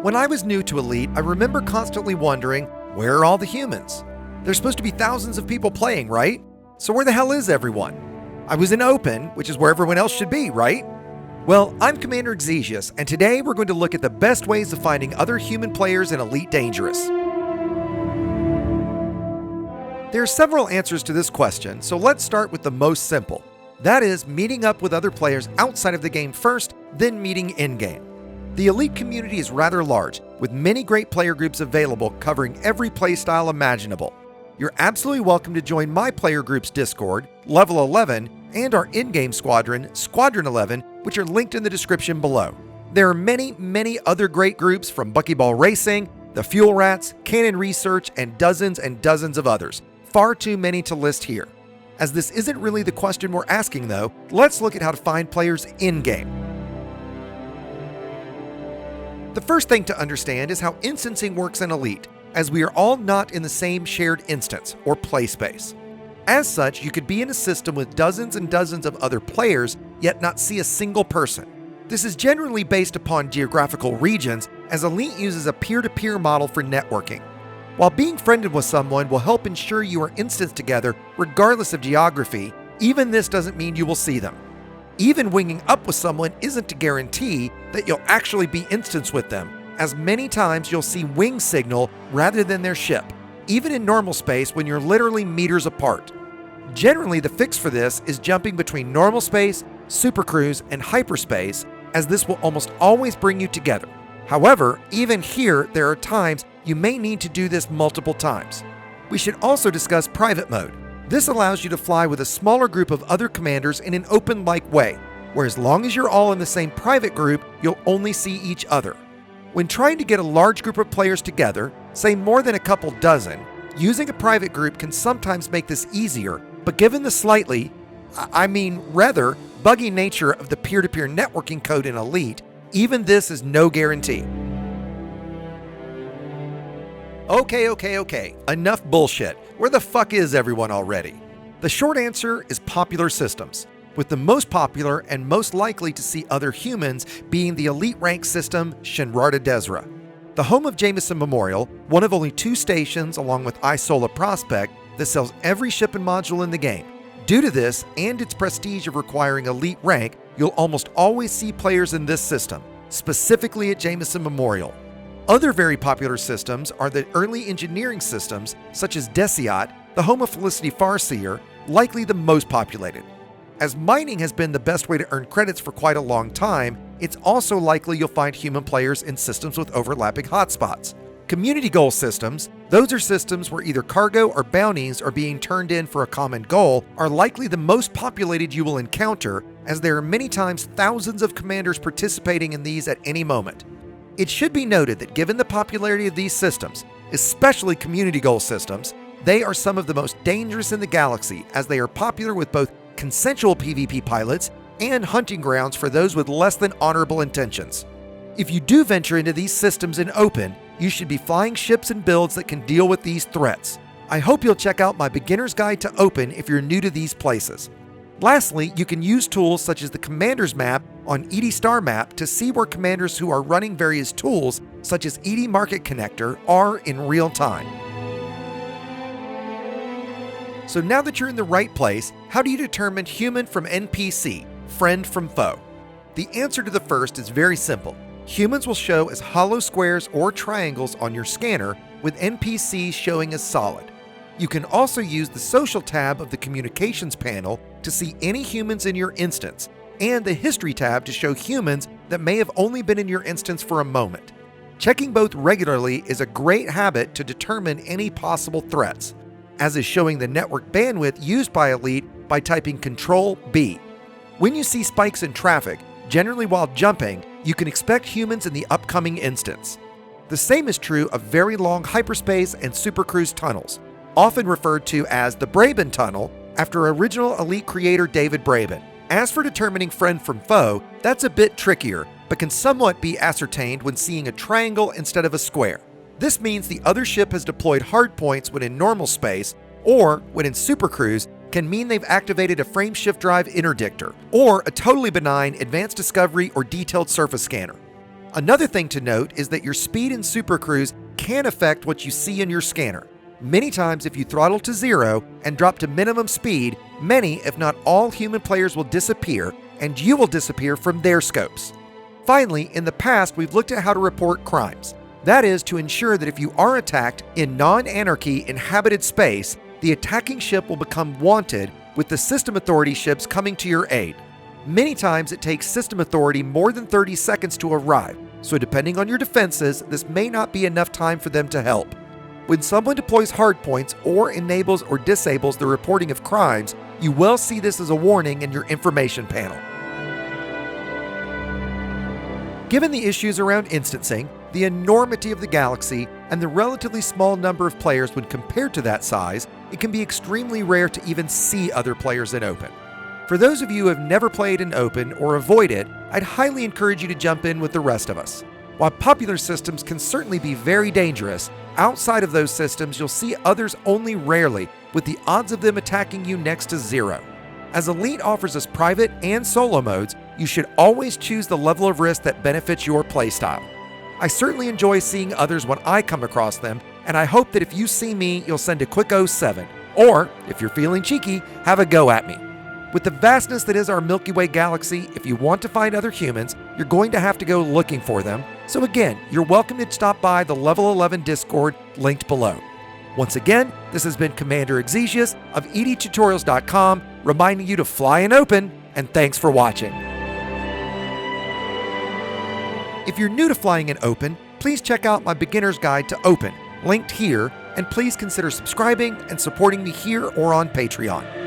When I was new to Elite, I remember constantly wondering, where are all the humans? There's supposed to be thousands of people playing, right? So where the hell is everyone? I was in Open, which is where everyone else should be, right? Well, I'm Commander Exigeous, and today we're going to look at the best ways of finding other human players in Elite Dangerous. There are several answers to this question, so let's start with the most simple. That is, meeting up with other players outside of the game first, then meeting in-game. The Elite community is rather large, with many great player groups available covering every playstyle imaginable. You're absolutely welcome to join my player group's Discord, Level 11, and our in-game squadron, Squadron 11, which are linked in the description below. There are many other great groups from Buckyball Racing, the Fuel Rats, Cannon Research, and dozens of others. Far too many to list here. As this isn't really the question we're asking though, let's look at how to find players in-game. The first thing to understand is how instancing works in Elite, as we are all not in the same shared instance or play space. As such, you could be in a system with dozens and dozens of other players, yet not see a single person. This is generally based upon geographical regions, as Elite uses a peer-to-peer model for networking. While being friended with someone will help ensure you are instanced together regardless of geography, even this doesn't mean you will see them. Even winging up with someone isn't to guarantee that you'll actually be instanced with them, as many times you'll see wing signal rather than their ship, even in normal space when you're literally meters apart. Generally, the fix for this is jumping between normal space, supercruise, and hyperspace, as this will almost always bring you together. However, even here, there are times you may need to do this multiple times. We should also discuss private mode. This allows you to fly with a smaller group of other commanders in an open-like way, where as long as you're all in the same private group, you'll only see each other. When trying to get a large group of players together, say more than a couple dozen, using a private group can sometimes make this easier, but given the rather buggy nature of the peer-to-peer networking code in Elite, even this is no guarantee. Okay, enough bullshit. Where the fuck is everyone already? The short answer is popular systems, with the most popular and most likely to see other humans being the Elite rank system Shinrarta Desra. The home of Jameson Memorial, one of only 2 stations along with Isola Prospect that sells every ship and module in the game. Due to this and its prestige of requiring Elite rank, you'll almost always see players in this system, specifically at Jameson Memorial. Other very popular systems are the early engineering systems, such as Desiat, the home of Felicity Farseer, likely the most populated. As mining has been the best way to earn credits for quite a long time, it's also likely you'll find human players in systems with overlapping hotspots. Community goal systems, those are systems where either cargo or bounties are being turned in for a common goal, are likely the most populated you will encounter, as there are many times thousands of commanders participating in these at any moment. It should be noted that given the popularity of these systems, especially community goal systems, they are some of the most dangerous in the galaxy, as they are popular with both consensual PvP pilots and hunting grounds for those with less than honorable intentions. If you do venture into these systems in Open, you should be flying ships and builds that can deal with these threats. I hope you'll check out my Beginner's Guide to Open if you're new to these places. Lastly, you can use tools such as the Commander's Map on ED Star Map to see where commanders who are running various tools, such as ED Market Connector, are in real time. So now that you're in the right place, how do you determine human from NPC, friend from foe? The answer to the first is very simple. Humans will show as hollow squares or triangles on your scanner, with NPCs showing as solid. You can also use the Social tab of the Communications panel to see any humans in your instance, and the History tab to show humans that may have only been in your instance for a moment. Checking both regularly is a great habit to determine any possible threats, as is showing the network bandwidth used by Elite by typing Control-B. When you see spikes in traffic, generally while jumping, you can expect humans in the upcoming instance. The same is true of very long hyperspace and supercruise tunnels, often referred to as the Braben Tunnel, after original Elite creator David Braben. As for determining friend from foe, that's a bit trickier, but can somewhat be ascertained when seeing a triangle instead of a square. This means the other ship has deployed hardpoints when in normal space, or when in supercruise, can mean they've activated a frameshift drive interdictor, or a totally benign advanced discovery or detailed surface scanner. Another thing to note is that your speed in Super Cruise can affect what you see in your scanner. Many times if you throttle to 0 and drop to minimum speed, many, if not all, human players will disappear, and you will disappear from their scopes. Finally, in the past we've looked at how to report crimes. That is to ensure that if you are attacked in non-anarchy inhabited space, the attacking ship will become wanted with the system authority ships coming to your aid. Many times it takes system authority more than 30 seconds to arrive, so depending on your defenses, this may not be enough time for them to help. When someone deploys hardpoints or enables or disables the reporting of crimes, you will see this as a warning in your information panel. Given the issues around instancing, the enormity of the galaxy, and the relatively small number of players when compared to that size, it can be extremely rare to even see other players in open. For those of you who have never played in open or avoid it, I'd highly encourage you to jump in with the rest of us. While popular systems can certainly be very dangerous, outside of those systems you'll see others only rarely, with the odds of them attacking you next to 0. As Elite offers us private and solo modes, you should always choose the level of risk that benefits your playstyle. I certainly enjoy seeing others when I come across them, and I hope that if you see me, you'll send a quick 07, or, if you're feeling cheeky, have a go at me. With the vastness that is our Milky Way galaxy, if you want to find other humans, you're going to have to go looking for them. So again, you're welcome to stop by the Level 11 Discord linked below. Once again, this has been Commander Exigeous of EDTutorials.com, reminding you to fly in open, and thanks for watching. If you're new to flying in open, please check out my beginner's guide to open, linked here, and please consider subscribing and supporting me here or on Patreon.